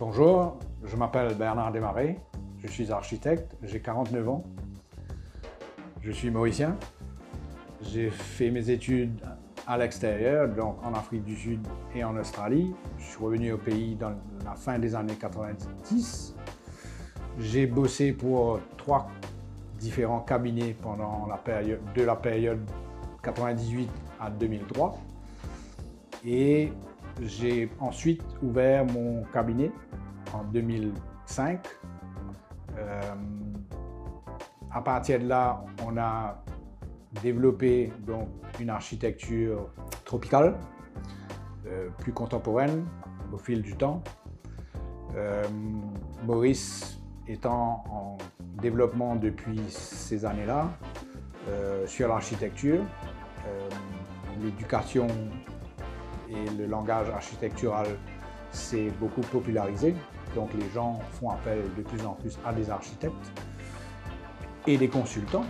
Bonjour, je m'appelle Bernard Desmarais, je suis architecte, j'ai 49 ans, je suis mauricien. J'ai fait mes études à l'extérieur, donc en Afrique du Sud et en Australie. Je suis revenu au pays dans la fin des années 90. J'ai bossé pour 3 différents cabinets pendant la période 98 à 2003. Et j'ai ensuite ouvert mon cabinet en 2005. À partir de là, on a développé donc une architecture tropicale, plus contemporaine au fil du temps. Maurice étant en développement depuis ces années-là sur l'architecture, l'éducation et le langage architectural s'est beaucoup popularisé. Donc les gens font appel de plus en plus à des architectes et des consultants.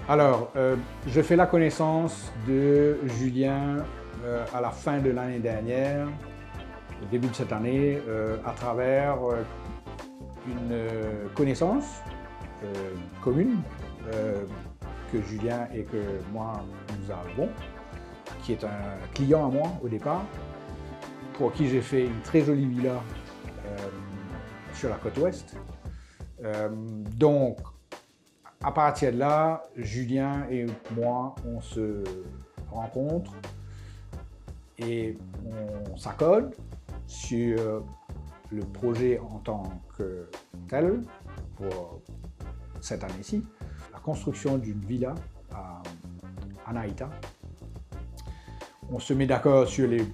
Alors, je fais la connaissance de Julien à la fin de l'année dernière, au début de cette année, à travers une connaissance commune que Julien et que moi nous avons, qui est un client à moi au départ, pour qui j'ai fait une très jolie villa sur la côte ouest. Donc, à partir de là, Julien et moi, on se rencontre et on s'accorde sur le projet en tant que tel pour cette année-ci. La construction d'une villa à Anaïta. On se met d'accord sur les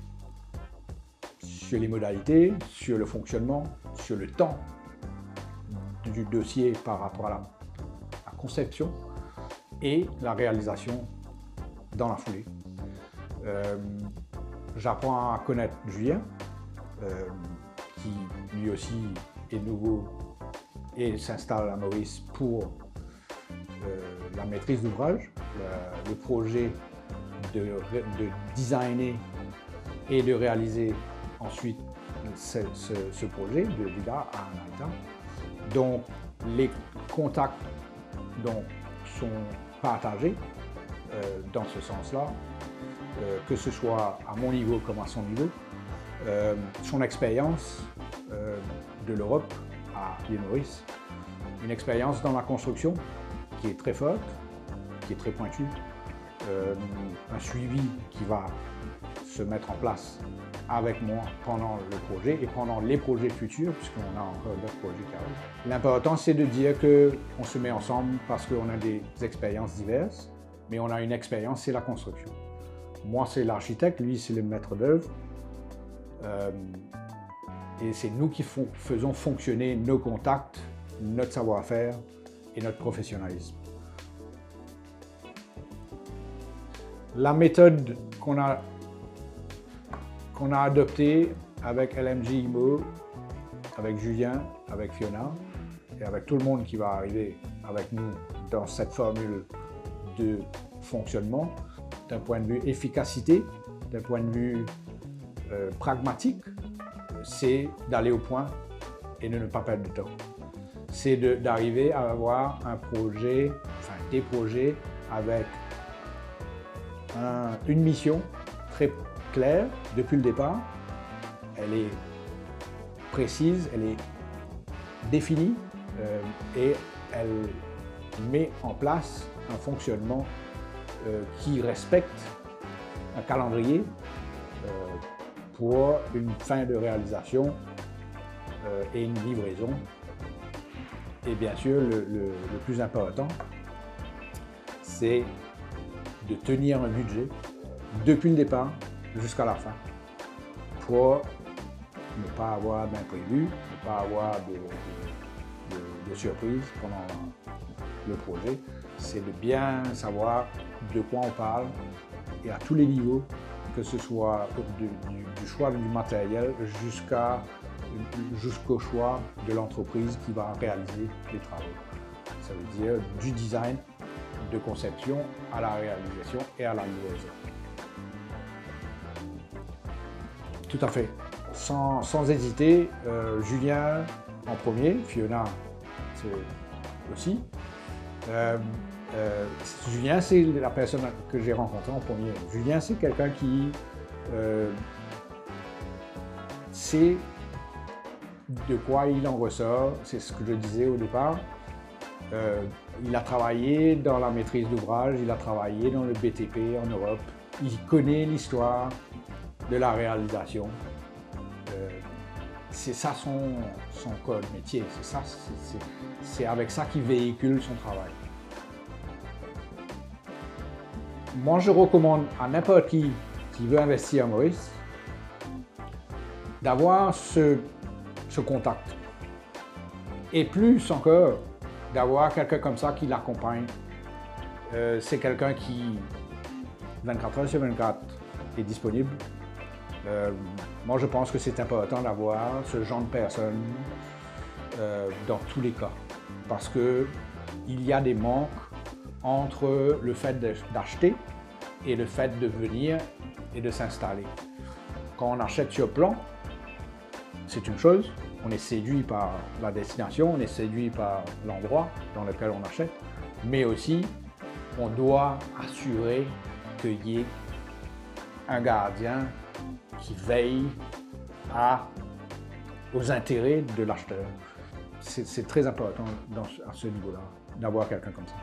modalités, sur le fonctionnement, sur le temps du dossier par rapport à la conception et la réalisation dans la foulée. J'apprends à connaître Julien, qui lui aussi est nouveau et s'installe à Maurice pour la maîtrise d'ouvrage, le projet de designer et de réaliser ensuite ce projet de villa à Anaïta. Donc les contacts sont partagés dans ce sens-là, que ce soit à mon niveau comme à son niveau. Son expérience de l'Europe à l'île Maurice, une expérience dans la construction qui est très forte, qui est très pointue, un suivi qui va se mettre en place avec moi pendant le projet et pendant les projets futurs, puisqu'on a encore d'autres projets qui arrivent. L'important, c'est de dire qu'on se met ensemble parce qu'on a des expériences diverses, mais on a une expérience, c'est la construction. Moi, c'est l'architecte, lui, c'est le maître d'œuvre. Et c'est nous qui faisons fonctionner nos contacts, notre savoir-faire et notre professionnalisme. La méthode qu'on a adoptée avec LMG IMO, avec Julien, avec Fiona et avec tout le monde qui va arriver avec nous dans cette formule de fonctionnement, d'un point de vue efficacité, d'un point de vue pragmatique, c'est d'aller au point et de ne pas perdre de temps. C'est d'arriver à avoir un projet, enfin des projets avec une mission très claire depuis le départ. Elle est précise, elle est définie et elle met en place un fonctionnement qui respecte un calendrier pour une fin de réalisation et une livraison. Et bien sûr, le plus important, c'est de tenir un budget depuis le départ jusqu'à la fin pour ne pas avoir d'imprévus, ne pas avoir de surprises pendant le projet. C'est de bien savoir de quoi on parle et à tous les niveaux, que ce soit du choix du matériel jusqu'au choix de l'entreprise qui va réaliser les travaux. Ça veut dire du design, de conception à la réalisation et à la livraison. Tout à fait. Sans hésiter, Julien en premier, Fiona aussi. Julien, c'est la personne que j'ai rencontrée en premier. Julien, c'est quelqu'un qui sait de quoi il en ressort. C'est ce que je disais au départ. Il a travaillé dans la maîtrise d'ouvrage, il a travaillé dans le BTP en Europe. Il connaît l'histoire de la réalisation. C'est ça son code métier, c'est avec ça qu'il véhicule son travail. Moi, je recommande à n'importe qui veut investir à Maurice d'avoir ce contact. Et plus encore, d'avoir quelqu'un comme ça qui l'accompagne. C'est quelqu'un qui, 24 heures sur 24, est disponible. Moi, je pense que c'est important d'avoir ce genre de personne dans tous les cas. Parce qu'il y a des manques entre le fait d'acheter et le fait de venir et de s'installer. Quand on achète sur plan, c'est une chose, on est séduit par la destination, on est séduit par l'endroit dans lequel on achète, mais aussi on doit assurer qu'il y ait un gardien qui veille aux intérêts de l'acheteur. C'est très important à ce niveau-là, d'avoir quelqu'un comme ça.